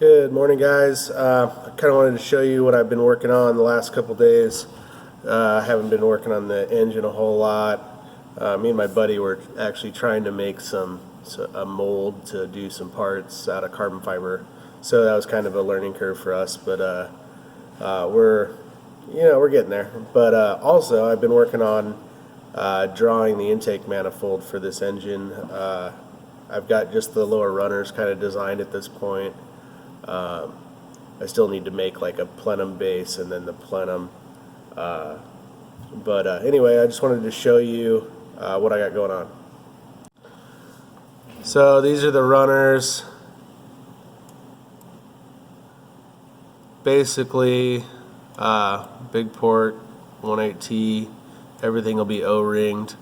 Good morning, guys. I kind of wanted to show you what I've been working on the last couple days. I haven't been working on the engine a whole lot. Me and my buddy were actually trying to make a mold to do some parts out of carbon fiber. So that was kind of a learning curve for us, but we're getting there. But also, I've been working on drawing the intake manifold for this engine. I've got just the lower runners kind of designed at this point. I still need to make like a plenum base and then the plenum. Anyway, I just wanted to show you what I got going on. So these are the runners. Basically, big port, 18T, everything will be O-ringed.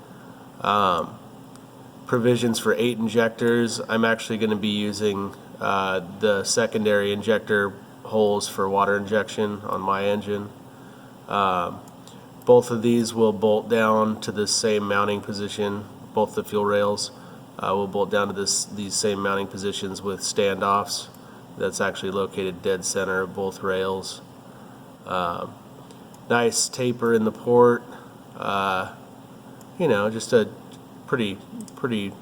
Provisions for 8 injectors. I'm actually going to be using the secondary injector holes for water injection on my engine. Both of these will bolt down to the same mounting position. Both the fuel rails will bolt down to these same mounting positions with standoffs. That's actually located dead center of both rails. Nice taper in the port. Just a pretty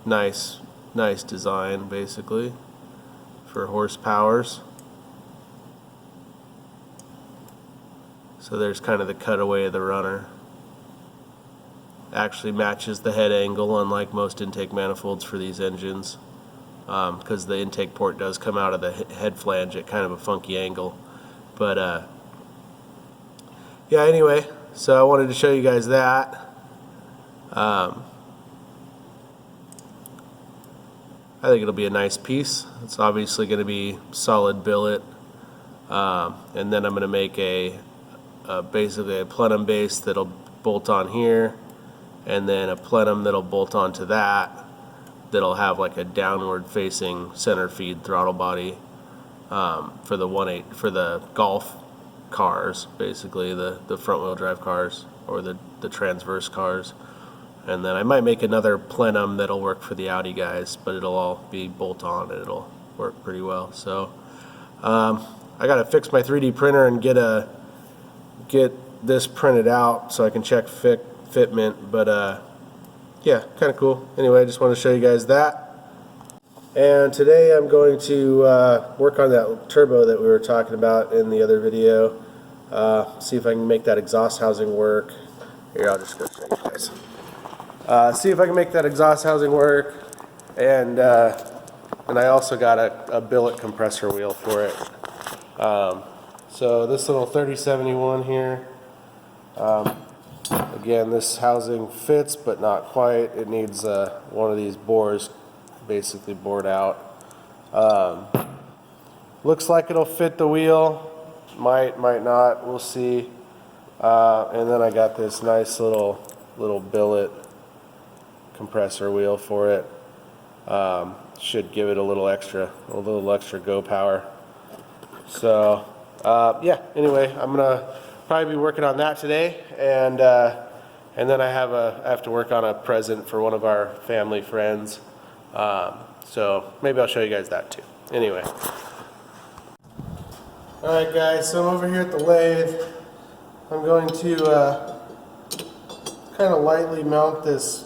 nice design basically for horsepowers. So there's kind of the cutaway of the runner. Actually matches the head angle, unlike most intake manifolds for these engines, because the intake port does come out of the head flange at kind of a funky angle. But yeah, anyway, so I wanted to show you guys that. I think it'll be a nice piece. It's obviously going to be solid billet, and then I'm going to make basically a plenum base that'll bolt on here, and then a plenum that'll bolt onto that'll have like a downward facing center feed throttle body for the Golf cars, basically the front wheel drive cars or the transverse cars. And then I might make another plenum that'll work for the Audi guys, but it'll all be bolt on and it'll work pretty well. So I gotta fix my 3D printer and get this printed out so I can check fitment. But yeah, kind of cool. Anyway, I just want to show you guys that. And today I'm going to work on that turbo that we were talking about in the other video. See if I can make that exhaust housing work. Here, I'll just go show you guys. See if I can make that exhaust housing work, and I also got a billet compressor wheel for it. So this little 3071 here, again, this housing fits but not quite. It needs one of these bores basically bored out. Looks like it'll fit the wheel, might not, we'll see. And then I got this nice little billet compressor wheel for it. Should give it a little extra go power. So yeah, anyway, I'm gonna probably be working on that today, and then I have to work on a present for one of our family friends. So maybe I'll show you guys that too. Anyway, all right, guys. So I'm over here at the lathe. I'm going to kind of lightly mount this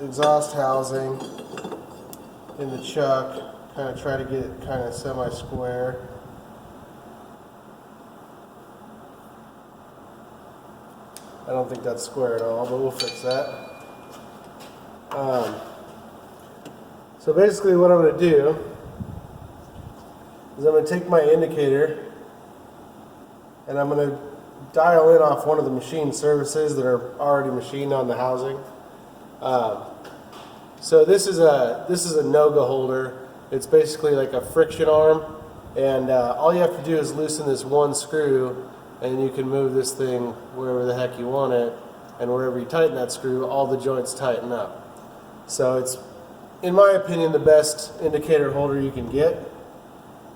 exhaust housing in the chuck, kind of try to get it kind of semi-square. I don't think that's square at all, but we'll fix that. So basically what I'm going to do is I'm going to take my indicator and I'm going to dial in off one of the machine services that are already machined on the housing. So this is a Noga holder. It's basically like a friction arm, and all you have to do is loosen this one screw, and you can move this thing wherever the heck you want it, and wherever you tighten that screw, all the joints tighten up. So it's, in my opinion, the best indicator holder you can get.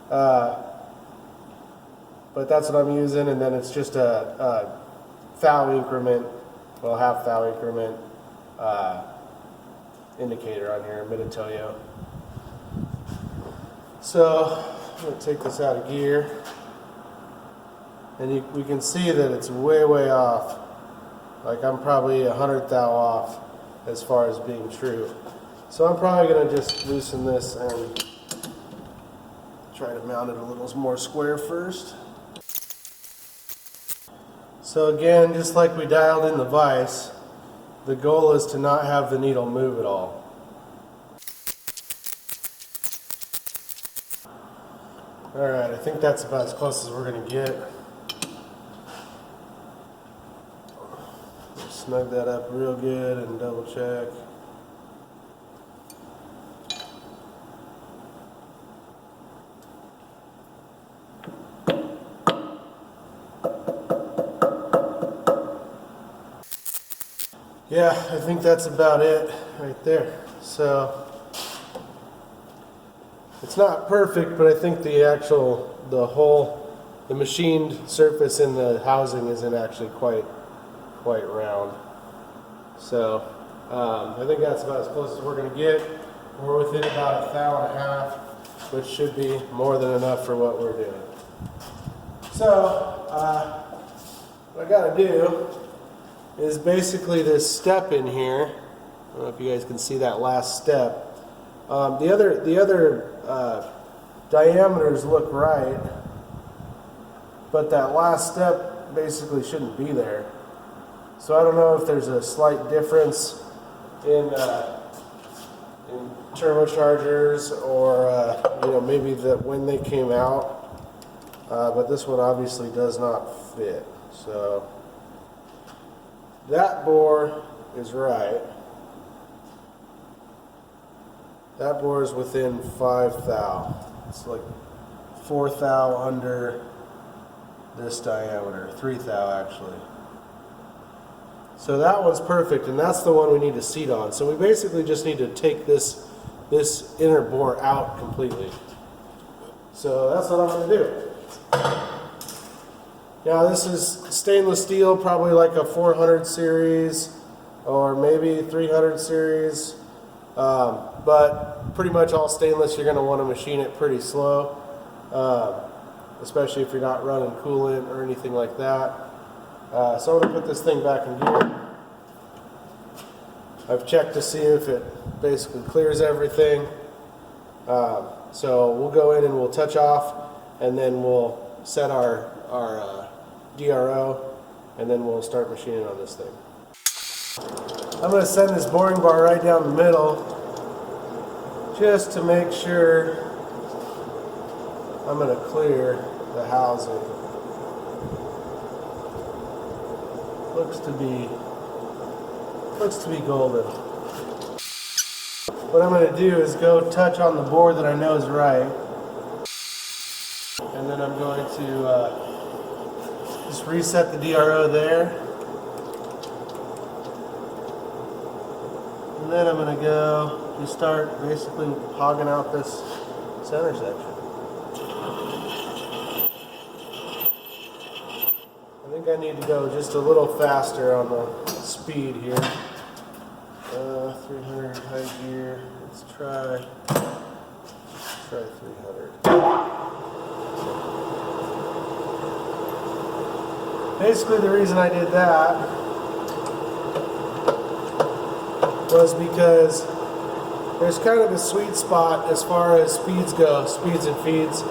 But that's what I'm using, and then it's just a thou increment, well, half thou increment indicator on here, Minatoyo. So I'm going to take this out of gear, and we can see that it's way off. Like I'm probably 100 thou off as far as being true. So I'm probably going to just loosen this and try to mount it a little more square first. So again, just like we dialed in the vise, the goal is to not have the needle move at all. Alright, I think that's about as close as we're going to get. Snug that up real good and double check. Yeah, I think that's about it right there. So it's not perfect, but I think the machined surface in the housing isn't actually quite round. So I think that's about as close as we're going to get. We're within about 1.5 thou, which should be more than enough for what we're doing. So what I got to do is basically this step in here. I don't know if you guys can see that last step. The other diameters look right, but that last step basically shouldn't be there. So I don't know if there's a slight difference in turbochargers or maybe when they came out, but this one obviously does not fit. So that bore is right. That bore is within 5 thou. It's like 4 thou under this diameter, 3 thou actually. So that one's perfect, and that's the one we need to seat on. So we basically just need to take this inner bore out completely. So that's what I'm going to do. Now this is stainless steel, probably like a 400 series or maybe 300 series. But pretty much all stainless, you're going to want to machine it pretty slow, especially if you're not running coolant or anything like that. So I'm going to put this thing back in gear. I've checked to see if it basically clears everything. So we'll go in and we'll touch off, and then we'll set our DRO, and then we'll start machining on this thing. I'm going to send this boring bar right down the middle just to make sure I'm going to clear the housing. Looks to be golden. What I'm going to do is go touch on the board that I know is right, and then I'm going to just reset the DRO there. And then I'm going to go just start basically hogging out this center section. I think I need to go just a little faster on the speed here. 300 high gear. Let's try 300. Basically the reason I did that was because there's kind of a sweet spot as far as speeds go, speeds and feeds.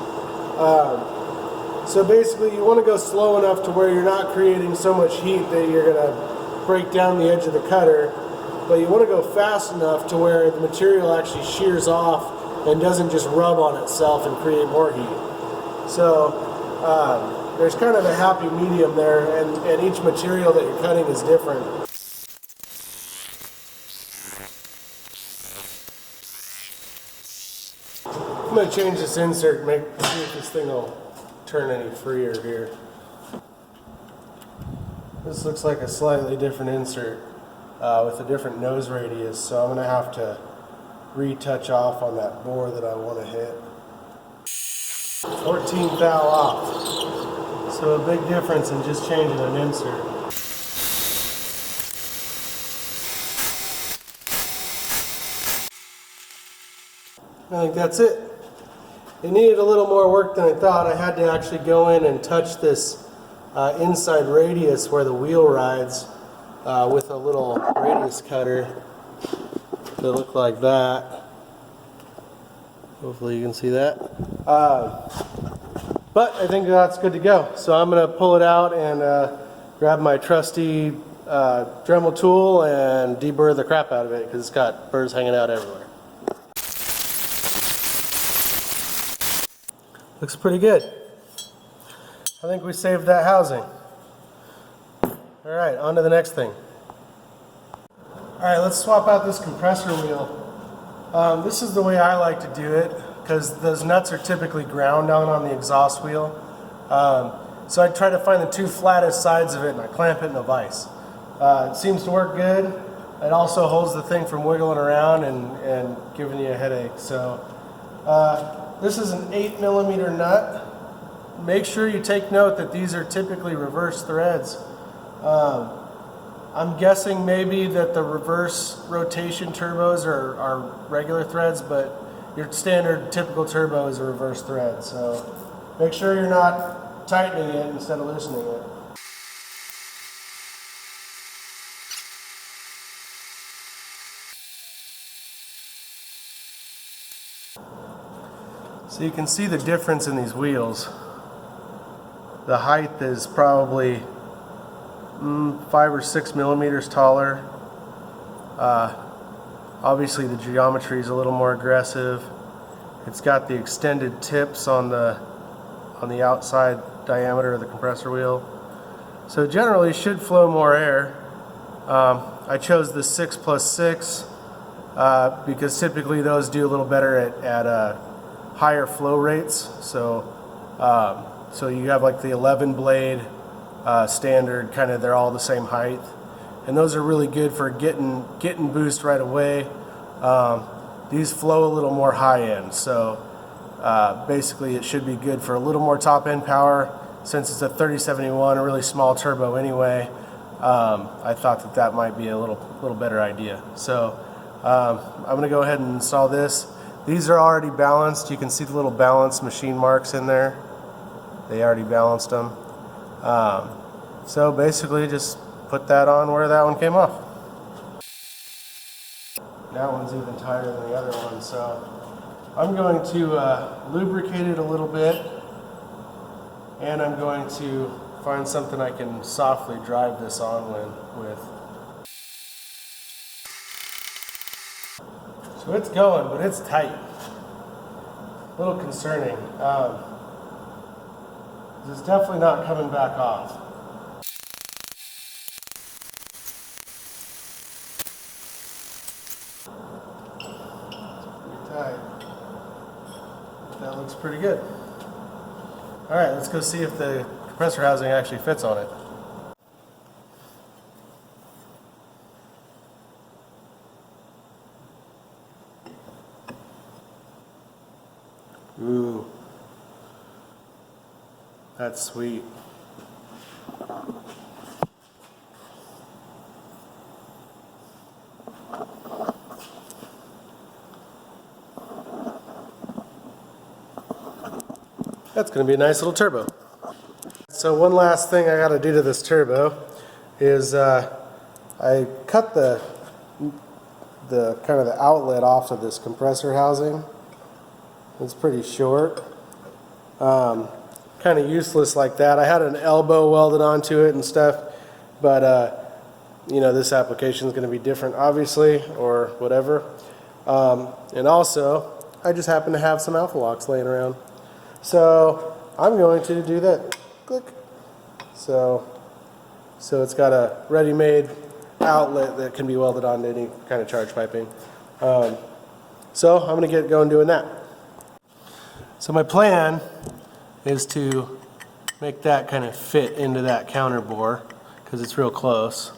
So basically you want to go slow enough to where you're not creating so much heat that you're going to break down the edge of the cutter, but you want to go fast enough to where the material actually shears off and doesn't just rub on itself and create more heat. So there's kind of a happy medium there, and each material that you're cutting is different. I'm going to change this insert and see if this thing will turn any freer here. This looks like a slightly different insert with a different nose radius, so I'm going to have to retouch off on that bore that I want to hit. 14 thou off. So a big difference in just changing an insert. I think that's it. It needed a little more work than I thought. I had to actually go in and touch this inside radius where the wheel rides with a little radius cutter that looked like that. Hopefully you can see that. But I think that's good to go. So I'm going to pull it out and grab my trusty Dremel tool and deburr the crap out of it because it's got burrs hanging out everywhere. Looks pretty good. I think we saved that housing. Alright, on to the next thing. Alright, let's swap out this compressor wheel. This is the way I like to do it because those nuts are typically ground down on the exhaust wheel. So I try to find the two flattest sides of it and I clamp it in a vise. It seems to work good. It also holds the thing from wiggling around and giving you a headache. So this is an 8mm nut. Make sure you take note that these are typically reverse threads. I'm guessing maybe that the reverse rotation turbos are regular threads, but your standard typical turbo is a reverse thread. So make sure you're not tightening it instead of loosening it. So you can see the difference in these wheels. The height is probably 5 or 6 millimeters taller. Obviously the geometry is a little more aggressive. It's got the extended tips on the outside diameter of the compressor wheel. So generally should flow more air. I chose the 6+6 because typically those do a little better at higher flow rates. So you have like the 11 blade standard, kind of they're all the same height, and those are really good for getting boost right away. These flow a little more high end, so basically it should be good for a little more top end power. Since it's a 3071, a really small turbo anyway, I thought that might be a little better idea. So I'm going to go ahead and install this. These are already balanced. You can see the little balance machine marks in there. They already balanced them. So basically just put that on where that one came off. That one's even tighter than the other one, so I'm going to lubricate it a little bit, and I'm going to find something I can softly drive this on with. So it's going, but it's tight. A little concerning. It's definitely not coming back off. Pretty tight. That looks pretty good. Alright, let's go see if the compressor housing actually fits on it. Ooh. That's sweet. That's going to be a nice little turbo. So one last thing I got to do to this turbo is I cut the kind of the outlet off of this compressor housing. It's pretty short. Kind of useless like that. I had an elbow welded onto it and stuff, but you know, this application is going to be different obviously, or whatever. And also I just happen to have some alpha locks laying around, so I'm going to do that. Click. So it's got a ready-made outlet that can be welded onto any kind of charge piping. So I'm going to get going doing that. So my plan is to make that kind of fit into that counter bore because it's real close,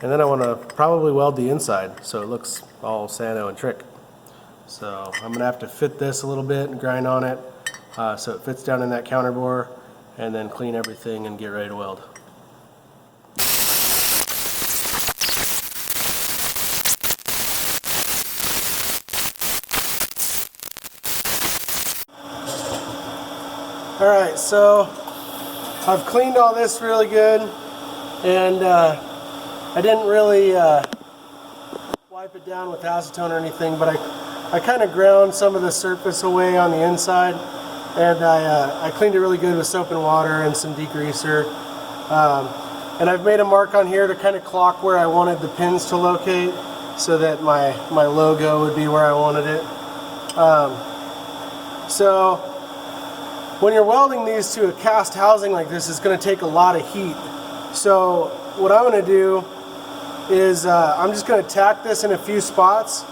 and then I want to probably weld the inside so it looks all Sano and Trick. So I'm gonna have to fit this a little bit and grind on it so it fits down in that counter bore, and then clean everything and get ready to weld. Alright, so I've cleaned all this really good, and I didn't really wipe it down with acetone or anything, but I kind of ground some of the surface away on the inside, and I cleaned it really good with soap and water and some degreaser. And I've made a mark on here to kind of clock where I wanted the pins to locate, so that my logo would be where I wanted it. So when you're welding these to a cast housing like this, it's going to take a lot of heat. So what I'm going to do is I'm just going to tack this in a few spots,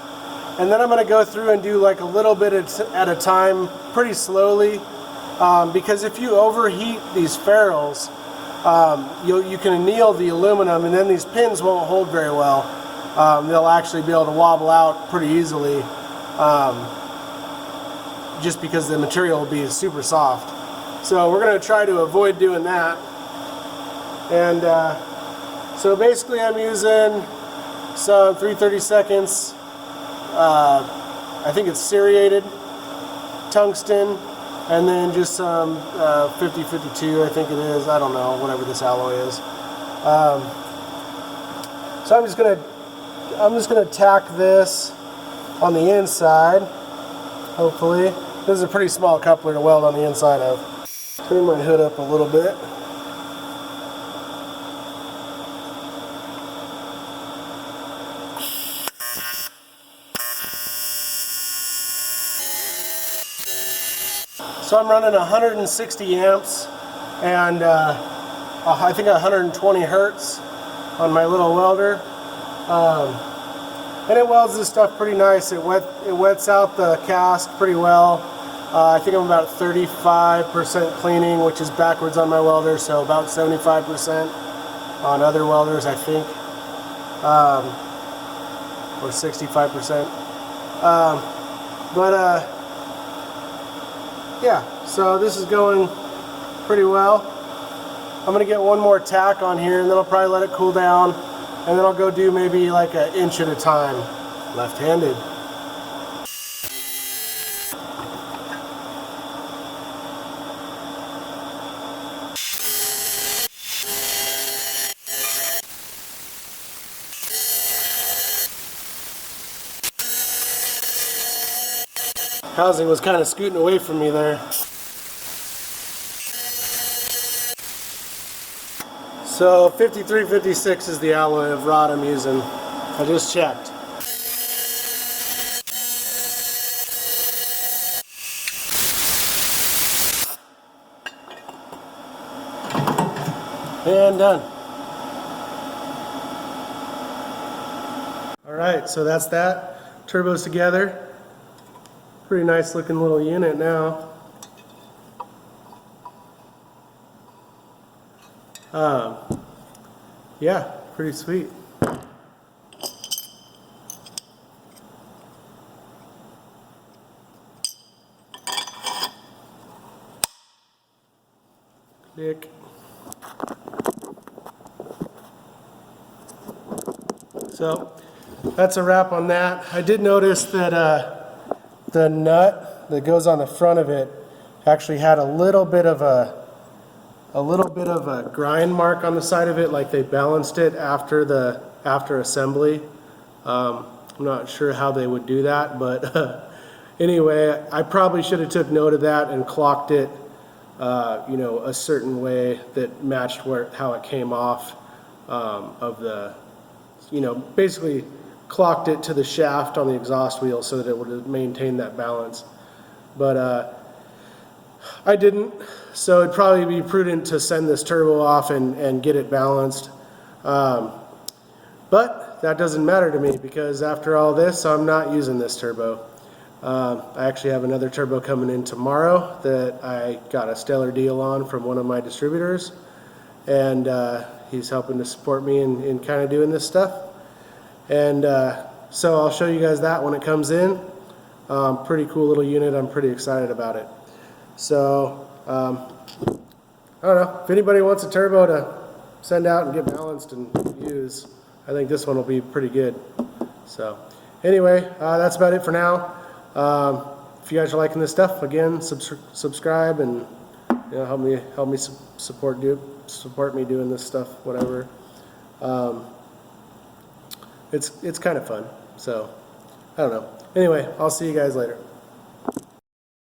and then I'm going to go through and do like a little bit at a time, pretty slowly, because if you overheat these ferrules, you can anneal the aluminum, and then these pins won't hold very well. They'll actually be able to wobble out pretty easily, just because the material will be super soft. So we're going to try to avoid doing that. And so basically I'm using some 3/32, I think it's serrated tungsten, and then just some 50-52, I think it is, I don't know, whatever this alloy is. So I'm just gonna tack this on the inside, hopefully. This is a pretty small coupler to weld on the inside of. Turn my hood up a little bit. So I'm running 160 amps and I think 120 hertz on my little welder. And it welds this stuff pretty nice. It wets out the cast pretty well. I think I'm about 35% cleaning, which is backwards on my welder, so about 75% on other welders, I think, or 65%. Yeah, so this is going pretty well. I'm going to get one more tack on here, and then I'll probably let it cool down, and then I'll go do maybe like an inch at a time, left-handed. Housing was kind of scooting away from me there. So 5356 is the alloy of rod I'm using. I just checked. And done. Alright, so that's that. Turbos together. Pretty nice looking little unit now. Yeah, pretty sweet. Click. So that's a wrap on that. I did notice that the nut that goes on the front of it actually had a little bit of a grind mark on the side of it, like they balanced it after assembly. I'm not sure how they would do that, but anyway, I probably should have took note of that and clocked it, a certain way that matched how it came off of the, basically clocked it to the shaft on the exhaust wheel so that it would maintain that balance. But I didn't, so it'd probably be prudent to send this turbo off and get it balanced. But that doesn't matter to me, because after all this, I'm not using this turbo. I actually have another turbo coming in tomorrow that I got a stellar deal on from one of my distributors, and he's helping to support me in kind of doing this stuff. And so I'll show you guys that when it comes in. Pretty cool little unit. I'm pretty excited about it. So I don't know, if anybody wants a turbo to send out and get balanced and use, I think this one will be pretty good. So anyway, that's about it for now. If you guys are liking this stuff, again, subscribe and You know, help me support me doing this stuff, whatever. It's kind of fun. So I don't know. Anyway, I'll see you guys later.